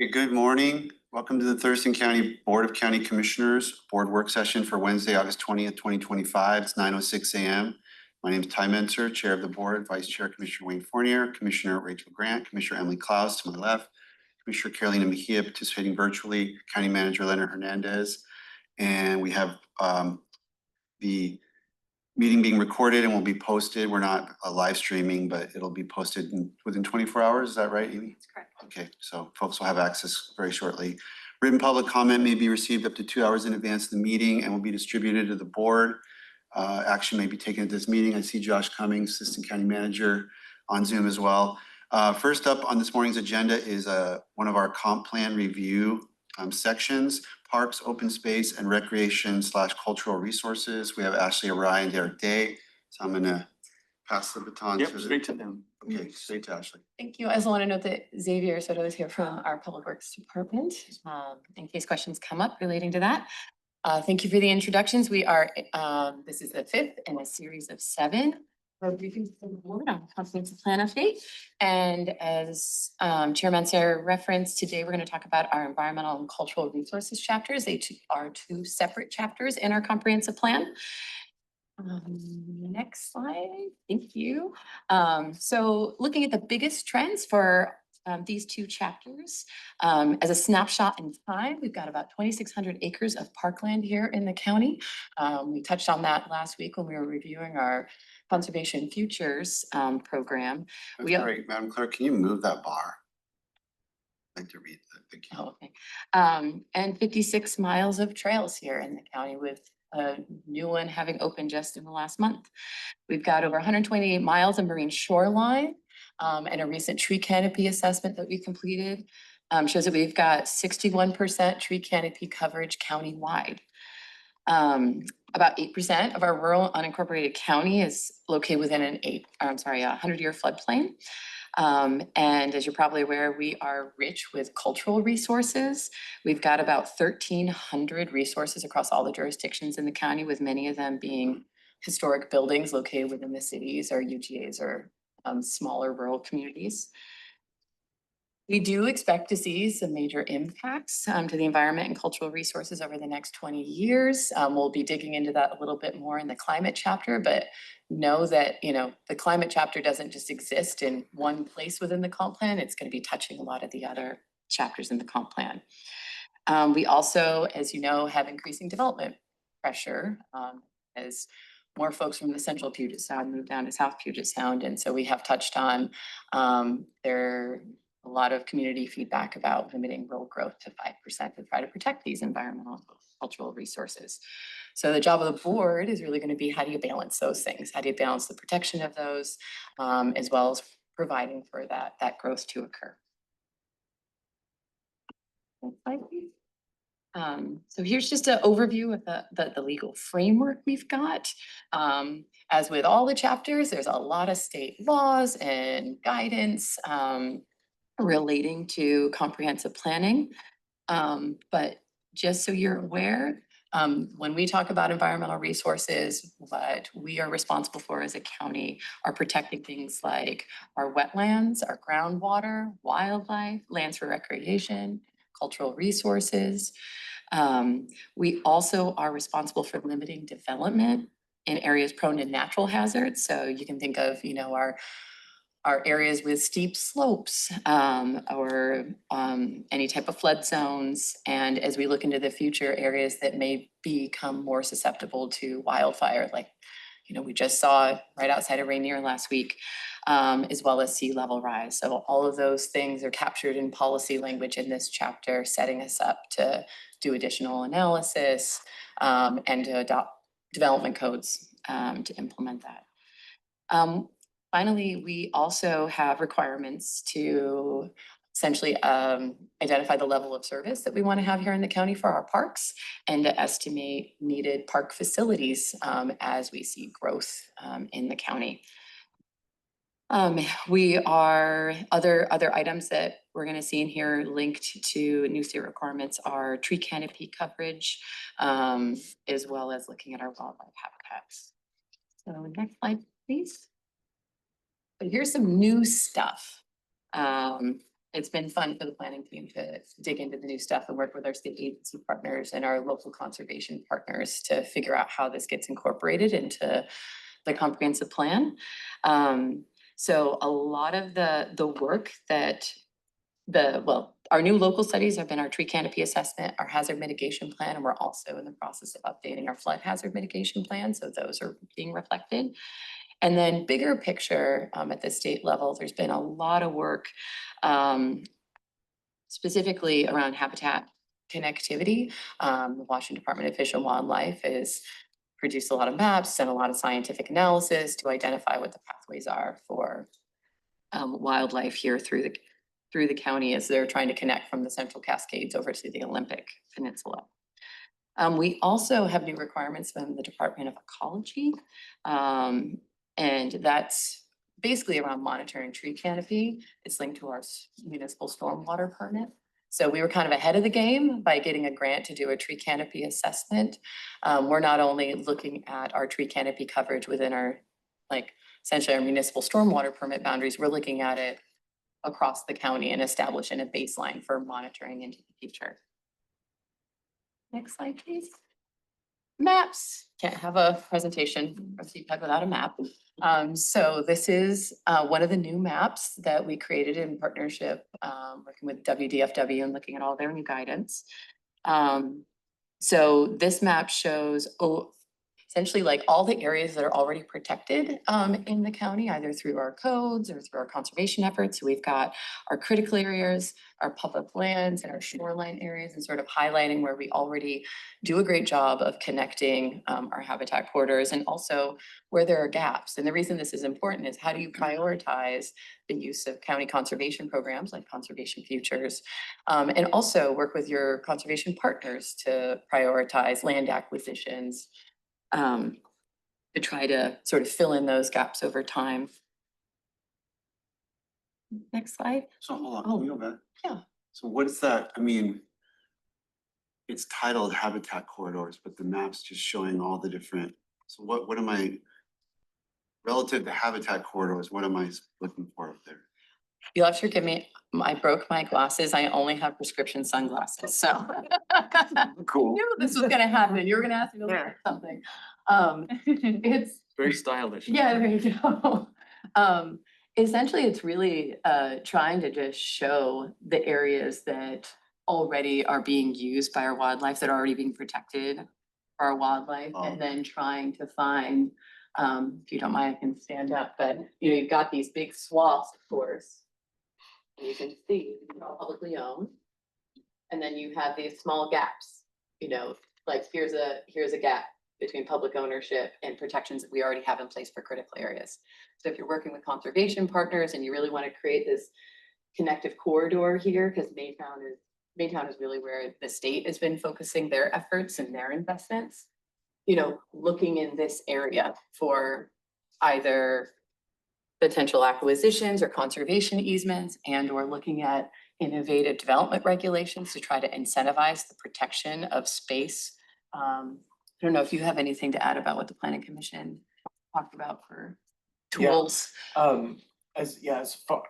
Okay, good morning. Welcome to the Thurston County Board of County Commissioners Board Work Session for Wednesday, August 20th, 2025. It's 9:06 a.m. My name is Ty Menser, Chair of the Board, Vice Chair Commissioner Wayne Fournier, Commissioner Rachel Grant, Commissioner Emily Klaus to my left, Commissioner Carolina Mejia participating virtually, County Manager Leonard Hernandez. And we have the meeting being recorded and will be posted. We're not live streaming, but it'll be posted within 24 hours. Is that right, Amy? That's correct. Okay, so folks will have access very shortly. Written public comment may be received up to 2 hours in advance of the meeting and will be distributed to the board. Action may be taken at this meeting. I see Josh Cummings, Assistant County Manager, on Zoom as well. First up on this morning's agenda is one of our comp plan review sections. Parks, open space, and recreation/cultural resources. We have Ashley Arai and Derek Day. So I'm gonna pass the baton Yep, to straight to them. Okay, straight to Ashley. Thank you. I also want to note that Xavier Soto is here from our Public Works Department, in case questions come up relating to that. Thank you for the introductions. We are, this is the fifth in a series of 7 briefings for the board on comprehensive plan update. And as Chair Menser referenced, today we're going to talk about our environmental and cultural resources chapters. They are 2 separate chapters in our comprehensive plan. Next slide. Thank you. So looking at the biggest trends for these 2 chapters, as a snapshot in time, we've got about 2,600 acres of parkland here in the county. We touched on that last week when we were reviewing our Conservation Futures program. That's great. Madam Clerk, can you move that bar? I'd like to read that. Thank you. Oh, okay. And 56 miles of trails here in the county, with a new one having opened just in the last month. We've got over 128 miles of marine shoreline, and a recent tree canopy assessment that we completed shows that we've got 61% tree canopy coverage countywide. About 8% of our rural unincorporated county is located within a 100-year floodplain. And as you're probably aware, we are rich with cultural resources. We've got about 1,300 resources across all the jurisdictions in the county, with many of them being historic buildings located within the cities or UGAs or smaller rural communities. We do expect to see some major impacts to the environment and cultural resources over the next 20 years. We'll be digging into that a little bit more in the climate chapter, but know that, the climate chapter doesn't just exist in one place within the comp plan. It's going to be touching a lot of the other chapters in the comp plan. We also, as you know, have increasing development pressure as more folks from the central Puget Sound move down to South Puget Sound. And so we have touched on a lot of community feedback about limiting rural growth to 5% to try to protect these environmental and cultural resources. So the job of the board is really going to be, how do you balance those things? How do you balance the protection of those, as well as providing for that growth to occur? Next slide, please. So here's just an overview of the legal framework we've got. As with all the chapters, there's a lot of state laws and guidance relating to comprehensive planning. But just so you're aware, when we talk about environmental resources, what we are responsible for as a county are protecting things like our wetlands, our groundwater, wildlife, lands for recreation, cultural resources. We also are responsible for limiting development in areas prone to natural hazards. So you can think of, our areas with steep slopes, or any type of flood zones. And as we look into the future, areas that may become more susceptible to wildfire, like, we just saw right outside of Rainier last week, as well as sea level rise. So all of those things are captured in policy language in this chapter, setting us up to do additional analysis and to adopt development codes to implement that. Finally, we also have requirements to essentially identify the level of service that we want to have here in the county for our parks, and to estimate needed park facilities as we see growth in the county. We are other items that we're going to see in here linked to new state requirements are tree canopy coverage, as well as looking at our wildlife habitats. So next slide, please. But here's some new stuff. it's been fun for the planning team to dig into the new stuff and work with our state agency partners and our local conservation partners to figure out how this gets incorporated into the comprehensive plan. So a lot of the work that our new local studies have been our tree canopy assessment, our hazard mitigation plan, and we're also in the process of updating our flood hazard mitigation plan. So those are being reflected. And then bigger picture, at the state level, there's been a lot of work, specifically around habitat connectivity. The Washington Department of Fish and Wildlife has produced a lot of maps and a lot of scientific analysis to identify what the pathways are for wildlife here through the county as they're trying to connect from the Central Cascades over to the Olympic Peninsula. We also have new requirements from the Department of Ecology. And that's basically around monitoring tree canopy. It's linked to our municipal stormwater permit. So we were kind of ahead of the game by getting a grant to do a tree canopy assessment. We're not only looking at our tree canopy coverage within our, essentially our municipal stormwater permit boundaries, we're looking at it across the county and establishing a baseline for monitoring into the future. Next slide, please. Maps. Can't have a presentation of CPEG without a map. So this is one of the new maps that we created in partnership, working with WDFW and looking at all their new guidance. So this map shows essentially like all the areas that are already protected in the county, either through our codes or through our conservation efforts. So we've got our critical areas, our public lands, and our shoreline areas, and sort of highlighting where we already do a great job of connecting our habitat corridors, and also where there are gaps. And the reason this is important is how do you prioritize the use of county conservation programs like Conservation Futures, and also work with your conservation partners to prioritize land acquisitions, to try to sort of fill in those gaps over time. Next slide. So hold on, can we go back? Yeah. So what is that? I mean, it's titled habitat corridors, but the map's just showing all the different, so what am I, relative to habitat corridors, what am I looking for up there? You'll have to forgive me. I broke my glasses. I only have prescription sunglasses, so. Cool. I knew this was gonna happen. You were gonna ask me to look at something. It's, Very stylish. yeah, there you go. Essentially, it's really trying to just show the areas that already are being used by our wildlife, that are already being protected for our wildlife, and then trying to find, if you don't mind, I can stand up, but you've got these big swaths, of course. And you can see they're all publicly owned. And then you have these small gaps, like here's a gap between public ownership and protections that we already have in place for critical areas. So if you're working with conservation partners and you really want to create this connective corridor here, because Maytown is really where the state has been focusing their efforts and their investments, looking in this area for either potential acquisitions or conservation easements, and or looking at innovative development regulations to try to incentivize the protection of space. I don't know if you have anything to add about what the Planning Commission talked about for tools. As far,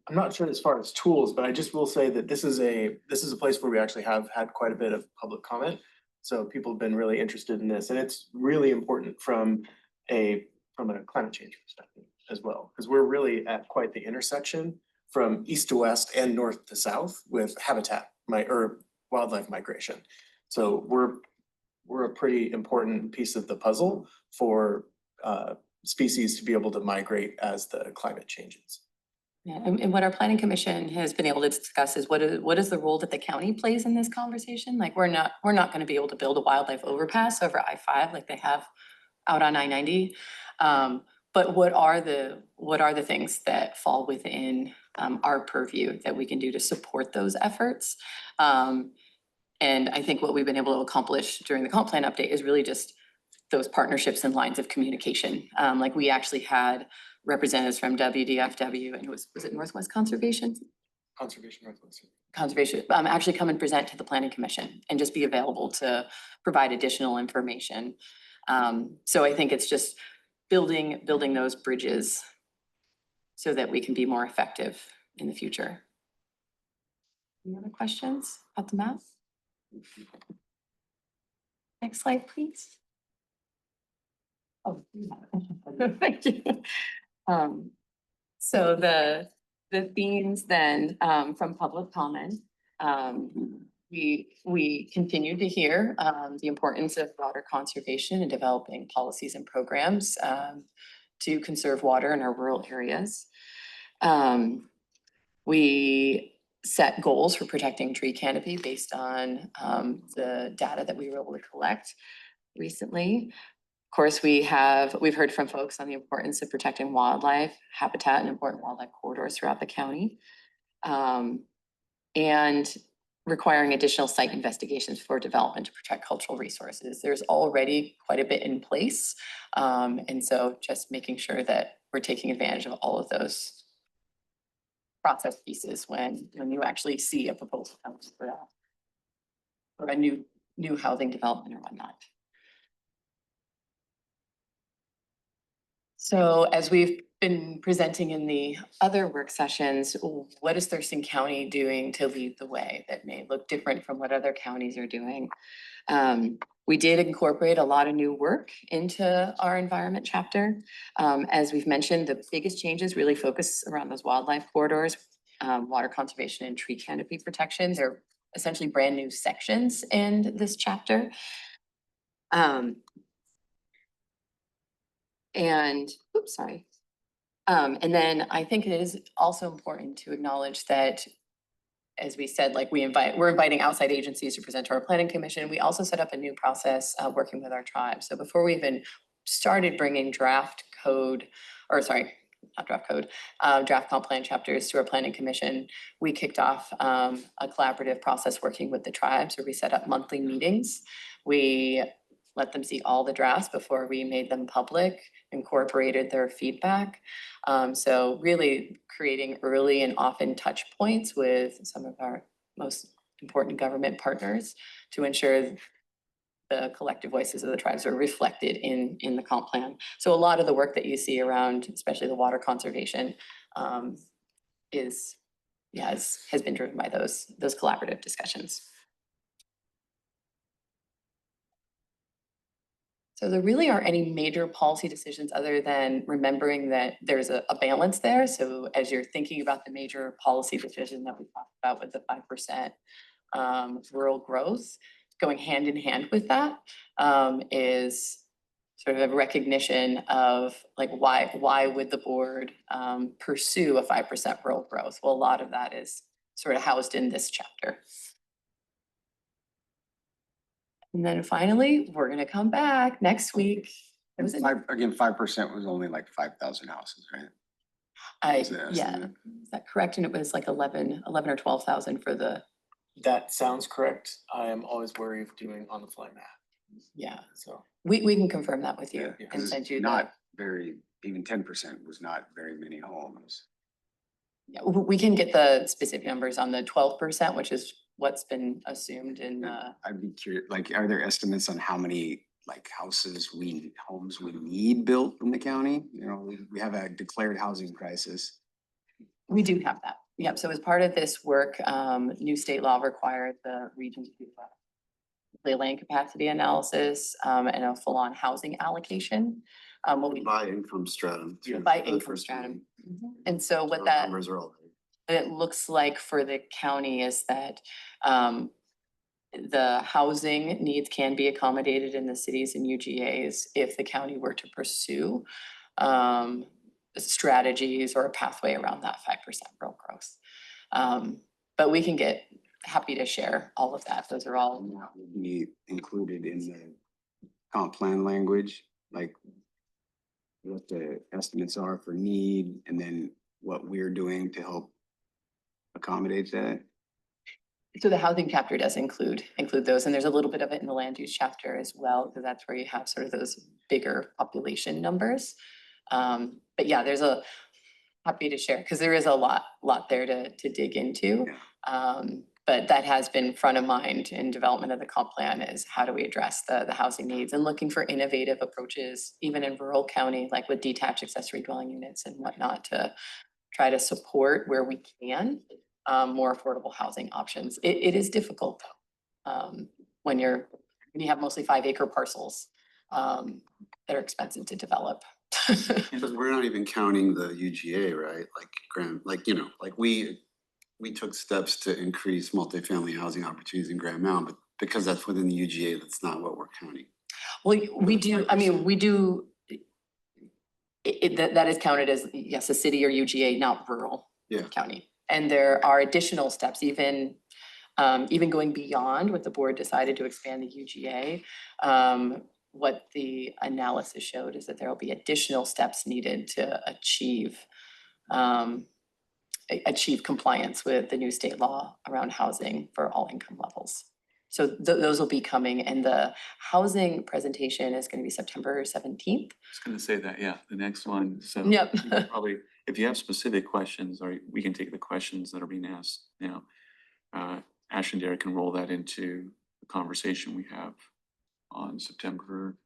I'm not sure as far as tools, but I just will say that this is a place where we actually have had quite a bit of public comment. So people have been really interested in this, and it's really important from a climate change perspective as well, because we're really at quite the intersection from east to west and north to south with habitat or wildlife migration. So we're a pretty important piece of the puzzle for species to be able to migrate as the climate changes. Yeah, and what our Planning Commission has been able to discuss is what is the role that the county plays in this conversation? Like we're not going to be able to build a wildlife overpass over I-5 like they have out on I-90. But what are the things that fall within our purview that we can do to support those efforts? And I think what we've been able to accomplish during the comp plan update is really just those partnerships and lines of communication. Like we actually had representatives from WDFW, and was it Northwest Conservation? Conservation Northwest. Conservation, actually come and present to the Planning Commission and just be available to provide additional information. So I think it's just building those bridges so that we can be more effective in the future. Any other questions about the map? Next slide, please. Oh, thank you. So the themes then from public comment, we continue to hear the importance of water conservation and developing policies and programs to conserve water in our rural areas. We set goals for protecting tree canopy based on the data that we were able to collect recently. Of course, we've heard from folks on the importance of protecting wildlife habitat and important wildlife corridors throughout the county. And requiring additional site investigations for development to protect cultural resources. There's already quite a bit in place. And so just making sure that we're taking advantage of all of those process pieces when you actually see a proposal comes for a new housing development or whatnot. So as we've been presenting in the other work sessions, what is Thurston County doing to lead the way that may look different from what other counties are doing? We did incorporate a lot of new work into our environment chapter. As we've mentioned, the biggest changes really focus around those wildlife corridors, water conservation and tree canopy protection. They're essentially brand new sections in this chapter. And then I think it is also important to acknowledge that, as we said, like we're inviting outside agencies to present to our planning commission. We also set up a new process working with our tribe. So before we even started bringing draft comp plan chapters to our planning commission, we kicked off a collaborative process working with the tribes where we set up monthly meetings. We let them see all the drafts before we made them public, incorporated their feedback. So really creating early and often touch points with some of our most important government partners to ensure the collective voices of the tribes are reflected in the comp plan. So a lot of the work that you see around, especially the water conservation, has been driven by those collaborative discussions. So there really aren't any major policy decisions other than remembering that there's a balance there. So as you're thinking about the major policy decision that we talked about with the 5% rural growth, going hand in hand with that is sort of a recognition of like why would the board pursue a 5% rural growth? Well, a lot of that is sort of housed in this chapter. And then finally, we're gonna come back next week. It was 5% was only like 5,000 houses, right? Was the yeah, estimate? is that correct? And it was like 11 or 12,000 for the, That sounds correct. I am always wary of doing on the fly math, yeah. so. We can confirm that with you Yeah, and Because send it's you not very, even 10% was not very many homes. Yeah, we can get the specific numbers on the 12%, which is what's been assumed in I'd be curious, like, are there estimates on how many like homes we need built in the county? You know, we have a declared housing crisis. we do have that. Yep, so as part of this work, new state law required the region to do the land capacity analysis and a full-on housing allocation. What we By income stratum. too, by for the income first stratum. meeting. And so what Those that numbers are all it looks like for the county is that the housing needs can be accommodated in the cities and UGAs if the county were to pursue strategies or a pathway around that 5% rural growth. But we can get happy to share all of that. Those are all. And that would be included in the comp plan language, like what the estimates are for need and then what we're doing to help accommodate that. So the housing chapter does include those, and there's a little bit of it in the land use chapter as well, because that's where you have sort of those bigger population numbers. But yeah, happy to share, because there is a lot there to dig into. Yeah. But that has been front of mind in development of the comp plan is how do we address the housing needs and looking for innovative approaches, even in rural county, like with detached accessory dwelling units and whatnot, to try to support where we can more affordable housing options. It is difficult when you have mostly 5-acre parcels that are expensive to develop. Because we're not even counting the UGA, right? Like like we took steps to increase multifamily housing opportunities in Grand Mountain, but because that's within the UGA, that's not what we're counting. Well, we do, I mean, we do, that is counted as, yes, a city or UGA, not rural county. And there are additional steps, even going beyond what the board decided to expand the UGA. What the analysis showed is that there will be additional steps needed to achieve compliance with the new state law around housing for all income levels. So those will be coming, and the housing presentation is going to be September 17th. I was gonna say that, yeah, the next one, so. Yep. you can Probably, if you have specific questions, or we can take the questions that are being asked now. Ash and Derek can roll that into the conversation we have on September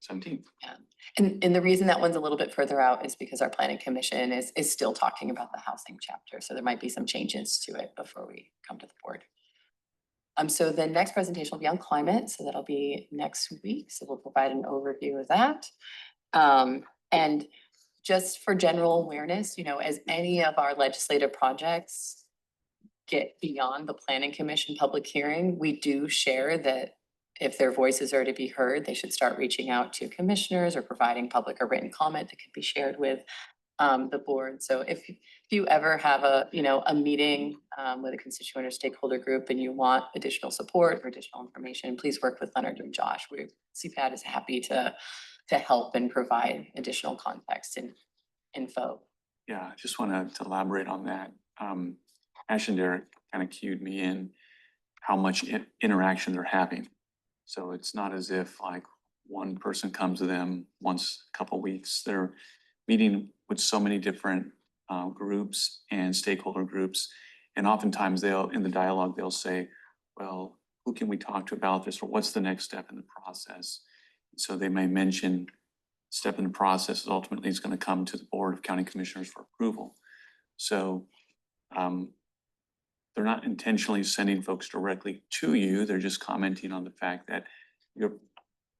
17th. And the reason that one's a little bit further out is because our planning commission is still talking about the housing chapter, so there might be some changes to it before we come to the board. So the next presentation will be on climate, so that'll be next week, so we'll provide an overview of that. And just for general awareness, as any of our legislative projects get beyond the planning commission public hearing, we do share that if their voices are to be heard, they should start reaching out to commissioners or providing public or written comment that could be shared with the board. So if you ever have a meeting with a constituent or stakeholder group and you want additional support or additional information, please work with Leonard and Josh. CPAD is happy to help and provide additional context and info. Yeah, I just wanted to elaborate on that. Ash and Derek kind of cued me in how much interaction they're having. So it's not as if like one person comes to them once a couple weeks. They're meeting with so many different groups and stakeholder groups. And oftentimes in the dialogue, they'll say, well, who can we talk to about this? Or what's the next step in the process? So they may mention step in the process is ultimately is going to come to the Board of County Commissioners for approval. So they're not intentionally sending folks directly to you. They're just commenting on the fact that you're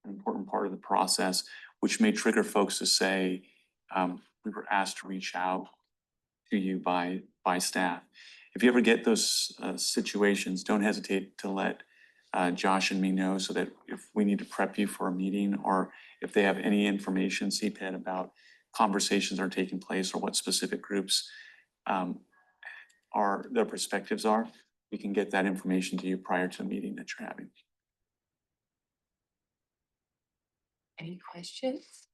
an important part of the process, which may trigger folks to say, we were asked to reach out to you by staff. If you ever get those situations, don't hesitate to let Josh and me know so that if we need to prep you for a meeting, or if they have any information, CPAD, about conversations that are taking place or what specific groups their perspectives are, we can get that information to you prior to the meeting that you're having. Any questions?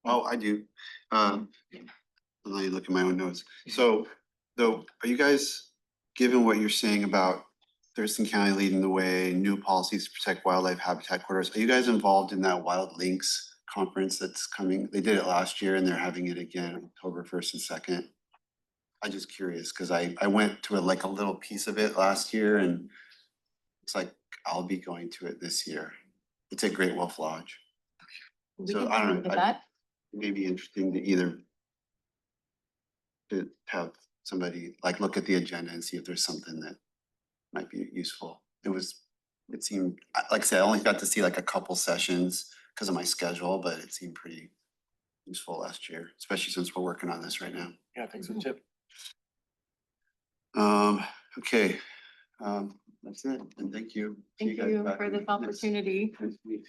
Oh, I do. Let me look at my own notes. So, though, are you guys, given what you're saying about Thurston County leading the way, new policies to protect wildlife habitat corridors, are you guys involved in that Wild Links conference that's coming? They did it last year and they're having it again October 1st and 2nd. I'm just curious because I went to a little piece of it last year, and it's like I'll be going to it this year. It's at Great Wolf Lodge. We So can I don't look know. at that. It may be interesting to either to have somebody look at the agenda and see if there's something that might be useful. It seemed, like I said, I only got to see a couple sessions because of my schedule, but it seemed pretty useful last year, especially since we're working on this right now. Yeah, I think so too. Okay, that's it, and thank you. See Thank guys you back for this next opportunity. week.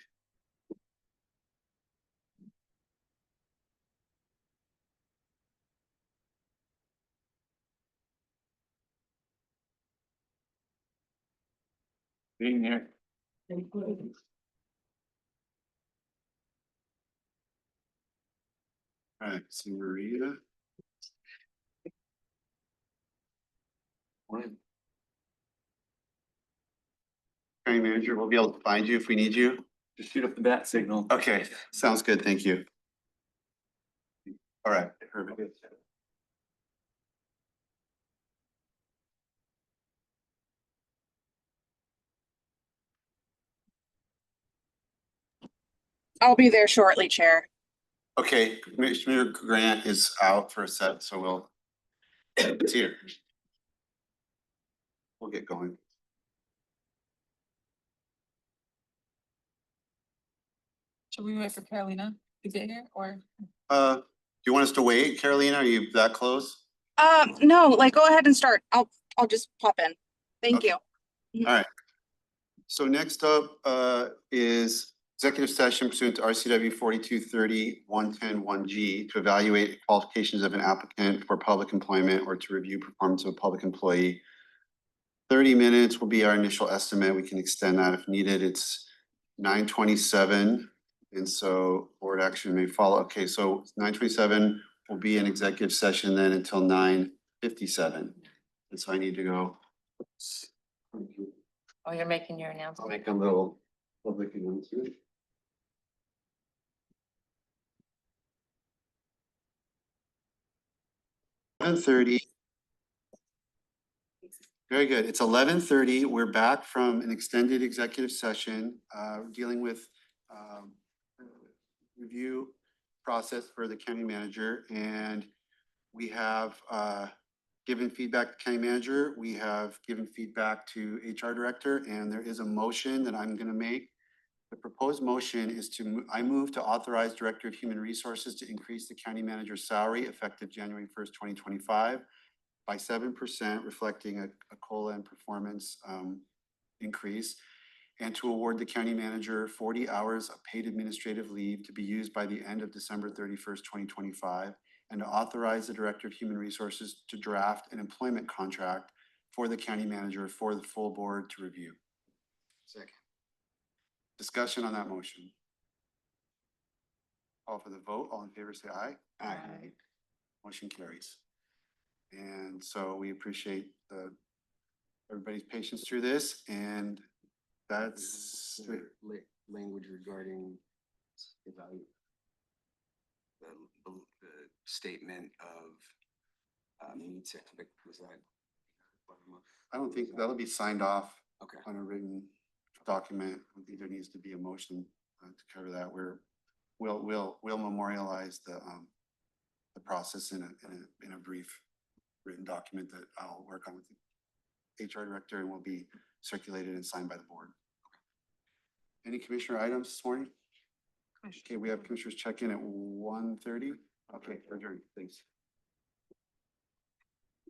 Being here. All right, so Maria. Morning. County manager, we'll be able to find you if we need you. Just shoot up the bat signal. Okay, sounds good, thank you. All right, perfect. I'll be there shortly, Chair. Okay, Commissioner Grant is out for a set, so it's here. We'll get going. Should we wait for Carolina to get here or? Do you want us to wait, Carolina? Are you that close? No, like go ahead and start. I'll just pop in. Thank Okay. you. All right. So next up is executive session pursuant to RCW 4230-110-1G to evaluate qualifications of an applicant for public employment or to review performance of a public employee. 30 minutes will be our initial estimate. We can extend that if needed. It's 9:27. And so board action may follow. Okay, so 9:27 will be an executive session then until 9:57. And so I need to go. Oh, you're making your I'll announcement. make a little public announcement. (11:30). Very good. It's 11:30. We're back from an extended executive session, dealing with review process for the county manager. And we have given feedback to county manager. We have given feedback to HR director, and there is a motion that I'm gonna make. The proposed motion is I move to authorize Director of Human Resources to increase the county manager's salary effective January 1st, 2025 by 7%, reflecting a COLA and performance increase, and to award the county manager 40 hours of paid administrative leave to be used by the end of December 31st, 2025, and to authorize the Director of Human Resources to draft an employment contract for the county manager for the full board to review. Second. Discussion on that motion. Call for the vote. All in favor, say aye. Aye. Motion carries. And so we appreciate everybody's patience through this, and that's Language regarding the statement of needs expect, was that? I don't think that'll be signed off Okay. on a written document. I think there needs to be a motion to cover that. We'll memorialize the process in a brief written document that I'll work on with the HR director and will be circulated and signed by the board. Any commissioner items this morning? Okay, we have commissioners check in at 1:30. Okay, adjourned. Thanks.